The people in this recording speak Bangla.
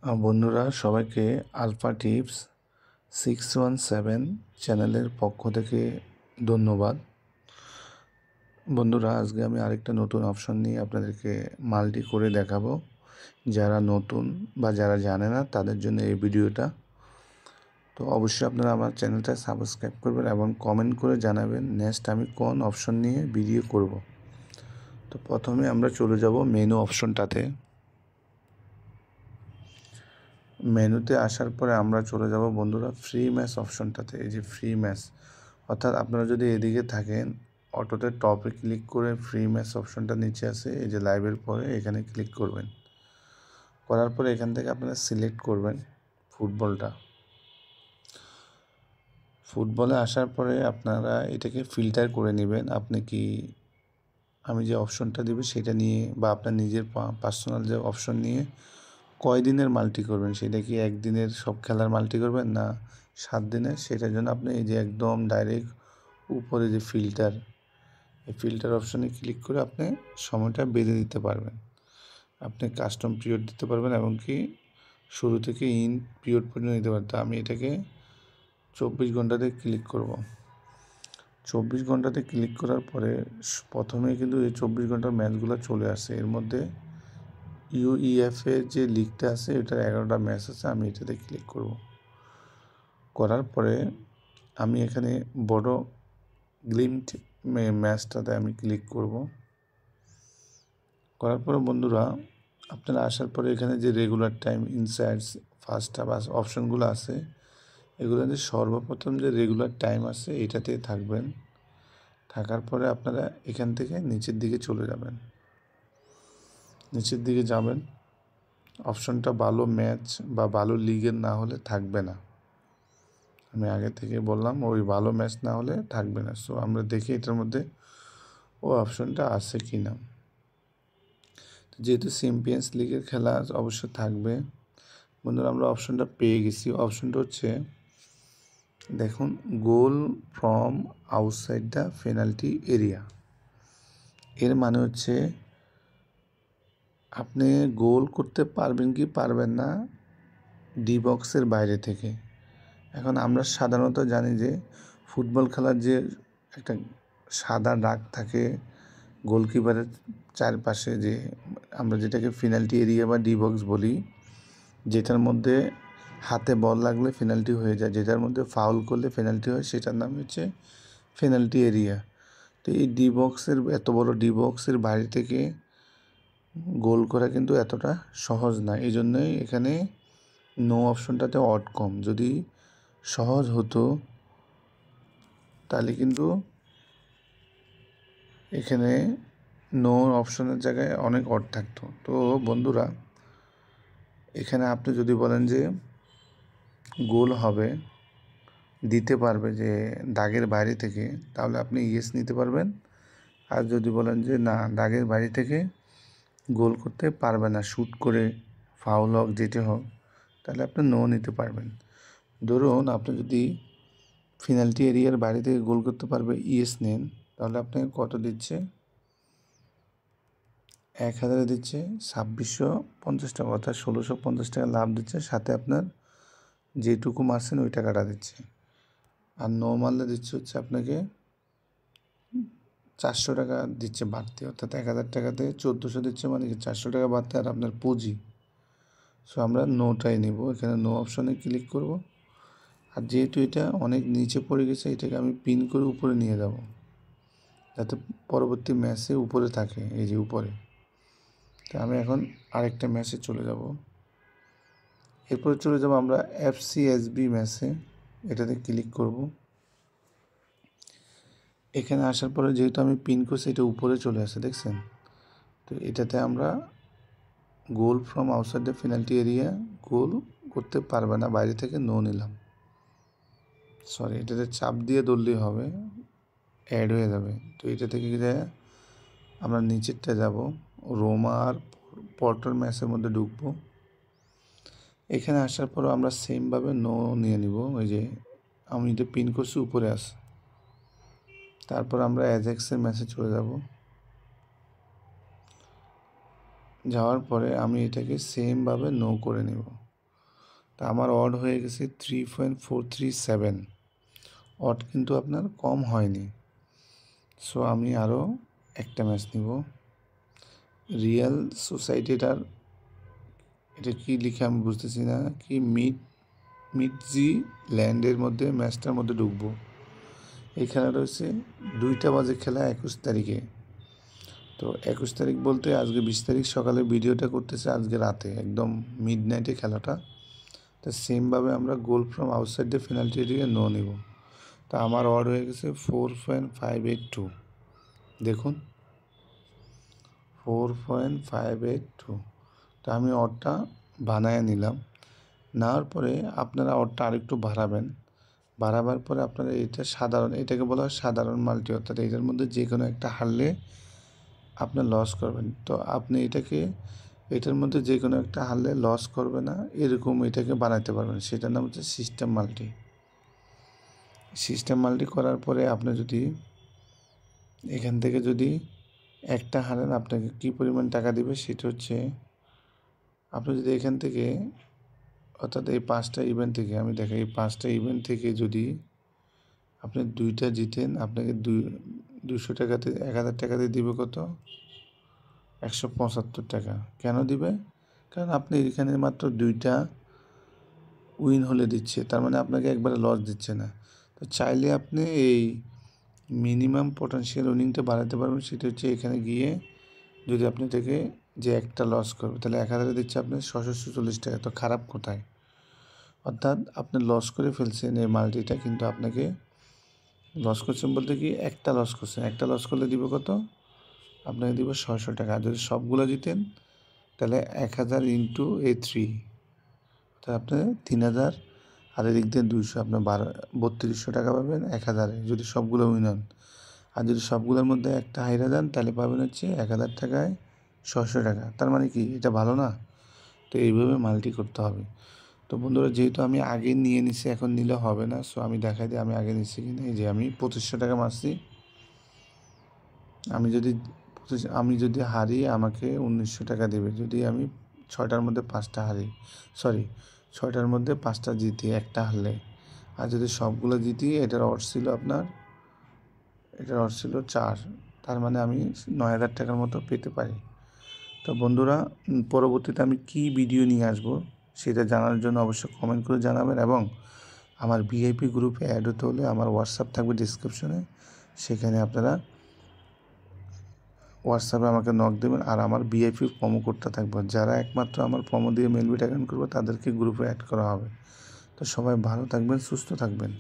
বন্ধুরা সবাইকে আলফা টিপস 617 চ্যানেলের পক্ষ থেকে ধন্যবাদ। বন্ধুরা আজকে আমি আরেকটা নতুন অপশন নিয়ে আপনাদেরকে মাল্টি করে দেখাবো। যারা নতুন বা যারা জানে না তাদের জন্য এই ভিডিওটা। তো অবশ্যই আপনারা আমার চ্যানেলটা সাবস্ক্রাইব করবেন এবং কমেন্ট করে জানাবেন নেক্সট আমি কোন অপশন নিয়ে ভিডিও করব। তো প্রথমে আমরা চলে যাব মেনু অপশনটাতে। মেনুতে আসার পরে আমরা চলে যাব বন্ধুরা ফ্রি ম্যাচ অপশনটাতে। এই যে ফ্রি ম্যাচ, অর্থাৎ আপনারা যদি এদিকে থাকেন অটোতে টপে ক্লিক করে ফ্রি ম্যাচ অপশনটা নিচে আছে, এই যে লাইভের পরে এখানে ক্লিক করবেন। করার পরে এখান থেকে আপনারা সিলেক্ট করবেন ফুটবলে আসার পরে আপনারা এটাকে ফিল্টার করে নেবেন। আপনি কি আমি যে অপশনটা দিব সেটা নিয়ে বা আপনার নিজের পার্সোনাল যে অপশন নিয়ে কয়দিনের মাল্টি করবেন, সেটা কি একদিনের সব খেলার মাল্টি করবেন না 7 দিনের, সেটার জন্য আপনি এই যে একদম ডাইরেক্ট উপরে যে ফিল্টার, এই ফিল্টার অপশনে ক্লিক করে আপনি সময়টা বেঁধে দিতে পারবেন। আপনি কাস্টম পিরিয়ড দিতে পারবেন এবং কি শুরু থেকে ইন পিরিয়ড পর্যন্ত দিতে পারবেন। আমি এটাকে 24 ঘন্টাতে ক্লিক করব। 24 ঘন্টাতে ক্লিক করার পরে প্রথমে কিন্তু এই 24 ঘন্টার ম্যাচগুলো চলে আসে। এর মধ্যে ইউইএফএ যে লিগটা আছে এটার 11টা ম্যাচ আছে। আমি এটাতে ক্লিক করব। করার পরে আমি এখানে বড় গ্লিমট ম্যাচটাতে আমি ক্লিক করব। করার পরে বন্ধুরা আপনারা আসার পরে এখানে যে রেগুলার টাইম, ইনসাইডস, ফার্স্ট হাফ অপশনগুলো আছে, এগুলোতে সর্বপ্রথম যে রেগুলার টাইম আছে এটাতে থাকবেন। থাকার পরে আপনারা এখান থেকে নিচের দিকে চলে যাবেন। নিচের দিকে যাবেন, অপশনটা ভালো ম্যাচ বা ভালো লিগের না হলে থাকবে না। আমি আগে থেকে বললাম ওই ভালো ম্যাচ না হলে থাকবে না। সো আমরা দেখি এটার মধ্যে ও অপশনটা আছে কি না। যেহেতু চ্যাম্পিয়ন্স লিগের খেলা অবশ্য থাকবে। বন্ধুরা আমরা অপশনটা পেয়ে গেছি। অপশনটা হচ্ছে দেখুন, goal from outside the penalty area. এর মানে হচ্ছে আপনি গোল করতে পারবেন কি পারবেন না ডি বক্সের বাইরে থেকে। এখন আমরা সাধারণত জানি যে ফুটবল খেলার যে একটা সাদা দাগ থাকে গোলকিপারের চারপাশে, যে আমরা যেটাকে পেনাল্টি এরিয়া বা ডি বক্স বলি, যেটার মধ্যে হাতে বল লাগলে পেনাল্টি হয়ে যায়, যেটার মধ্যে ফাউল করলে পেনাল্টি হয়, সেটার নাম হচ্ছে পেনাল্টি এরিয়া। তো এই ডি বক্সের এত বড় ডি বক্সের বাইরে থেকে গোল করা কিন্তু এতটা সহজ না। এই জন্যই এখানে নো অপশনটাতে অড কম। যদি সহজ হতো তাহলে কিন্তু এখানে নো অপশনের জায়গায় অনেক অড থাকতো। তো বন্ধুরা এখানে আপনি যদি বলেন যে গোল হবে, দিতে পারবে যে দাগের বাইরে থেকে, তাহলে আপনি ইয়েস নিতে পারবেন। আর যদি বলেন যে না দাগের বাইরে থেকে গোল করতে পারবে না, শ্যুট করে ফাউল হোক যেটা হোক, তাহলে আপনি নো নিতে পারবেন। ধরুন আপনি যদি পেনাল্টি এরিয়ার বাইরে থেকে গোল করতে পারবে ইয়েস নেন, তাহলে আপনাকে কত দিচ্ছে? 1000 দিচ্ছে 2650 টাকা, অর্থাৎ 1650 টাকা লাভ দিচ্ছে, সাথে আপনার যেটুকু মারছেন ওই টাকাটা দিচ্ছে। আর নো মারলে দিচ্ছে হচ্ছে আপনাকে 400 টাকা দিচ্ছে বাড়তি, অর্থাৎ 1000 টাকাতে 1400 দিচ্ছে, মানে কি 400 টাকা বাড়তে আর আপনার পুঁজি। সো আমরা নোটাই নেব, এখানে নো অপশনে ক্লিক করব। আর যেহেতু এটা অনেক নিচে পড়ে গেছে, এটাকে আমি পিন করে উপরে নিয়ে যাব যাতে পরবর্তী ম্যাচে উপরে থাকে, এই যে উপরে। তো আমি এখন আরেকটা ম্যাচে চলে যাব। এরপরে চলে যাব আমরা এফসিএসবি ম্যাচে, এটাতে ক্লিক করব। এখানে আসার পরে যেহেতু আমি পিন করছি এটা উপরে চলে আসে, দেখছেন? তো এটাতে আমরা goal from outside the penalty area, goal করতে পারবে না বাইরে থেকে, নো নিলাম। সরি, এটাতে চাপ দিয়ে ধরলেই হবে, অ্যাড হয়ে যাবে। তো এটা থেকে আমরা নিচেরটা যাব, রোমা আর পর্টোর ম্যাচের মধ্যে ঢুকবো। এখানে আসার পরও আমরা সেমভাবে নো নিয়ে নিব। ওই যে আমি এটা পিন করছি উপরে আসে। তারপর আমরা অ্যাজাক্সের ম্যাচে চলে যাব। যাওয়ার পরে আমি এটাকে সেমভাবে নো করে নেব। তা আমার অড হয়ে গেছে 3.437। অড কিন্তু আপনার কম হয়নি। সো আমি আরও একটা ম্যাচ নিব। রিয়েল সোসাইটিটার এটা কি লিখে আমি বুঝতেছি না, কি মিডজি ল্যান্ডের মধ্যে ম্যাচটার মধ্যে ঢুকবো। এই খেলাটা হচ্ছে 2টা বাজে খেলা 21 তারিখে। তো 21 তারিখ বলতে আজকে 20 তারিখ সকালে ভিডিওটা করতেছে, আজকে রাতে একদম মিড নাইটে খেলাটা। তো সেমভাবে আমরা goal from outside the penalty area নো নিব। তা আমার অড হয়ে গেছে 4.582। দেখুন 4.582। তো আমি অডটা বানায় নিলাম। নেওয়ার পরে আপনারা অডটা আরেকটু বাড়াবার পরে আপনারা এটাকে বলা হয় সাধারণ মাল্টি, অর্থাৎ এটার মধ্যে যে কোনো একটা হারলে আপনার লস করবেন। তো আপনি এটার মধ্যে যে কোনো একটা হারলে লস করবে না, এরকম এটাকে বানাতে পারবেন। সেটার নাম হচ্ছে সিস্টেম মাল্টি করার পরে আপনি যদি এখান থেকে যদি একটা হারেন আপনাকে কী পরিমাণ টাকা দিবে সেটা হচ্ছে, আপনি যদি এখান থেকে অর্থাৎ এই 5টা ইভেন্ট থেকে আমি দেখাই, এই 5টা ইভেন্ট থেকে যদি আপনি 2টা জিতেন আপনাকে 200 টাকাতে 1000 টাকাতে দিবে কত? 175 টাকা। কেন দিবে? কারণ আপনি এখানে মাত্র 2টা উইন হলে দিচ্ছে, তার মানে আপনাকে একবারে লস দিচ্ছে না। তো চাইলে আপনি এই মিনিমাম পটেনশিয়াল উইনিংটা বাড়াতে পারবেন। সেটা হচ্ছে এখানে গিয়ে যদি আপনি থেকে যে একটা লস করবে তাহলে 1000 দিচ্ছে আপনি 640 টাকা। তো খারাপ কোথায়? অর্থাৎ আপনি লস করে ফেলছেন এই মাল্টিটা, কিন্তু আপনাকে লস করছেন বলতে কি একটা লস করছেন, একটা লস করলে দিব কত? আপনাকে দিব 600 টাকা। আর যদি সবগুলো জিতেন তাহলে 1000 ইন্টু 3, তাহলে আপনি 3000 আর এদিক দিয়ে 200, আপনার 3200 টাকা পাবেন 1000-এ যদি সবগুলো উইন হন। আর যদি সবগুলোর মধ্যে একটা হাইরা যান তাহলে পাবেন হচ্ছে 1000 টাকায় 600 টাকা। তার মানে কি এটা ভালো না? তো এইভাবে মাল্টি করতে হবে। তো বন্ধুরা, যেহেতু আমি আগে নিয়ে নিছি এখন নিলে হবে না, সো আমি দেখাই দিই আমি আগে নিচ্ছি কিনা। এই যে আমি 2500 টাকা মারছি। আমি যদি হারি আমাকে 1900 টাকা দেবে যদি আমি 6টার মধ্যে 5টা হারি, সরি 6টার মধ্যে 5টা জিতি, একটা হারলে। আর যদি সবগুলো জিতি এটার অর্থ ছিল 4, তার মানে আমি 9000 টাকার মতো পেতে পারি। তো বন্ধুরা, পরবর্তীতে আমি কি ভিডিও নিয়ে আসব সেটা জানার জন্য অবশ্যই কমেন্ট করে জানাবেন, এবং আমার ভিআইপি গ্রুপে অ্যাড হতে হলে আমার হোয়াটসঅ্যাপ থাকবে ডিসক্রিপশনে, সেখানে আপনারা হোয়াটসঅ্যাপে আমাকে নক দেবেন। আর আমার ভিআইপি প্রোমো কোডটা থাকবে, যারা একমাত্র আমার প্রোমো দিয়ে মেলবিট অ্যাকাউন্ট করবে তাদেরকে গ্রুপে অ্যাড করা হবে। তো সবাই ভালো থাকবেন, সুস্থ থাকবেন।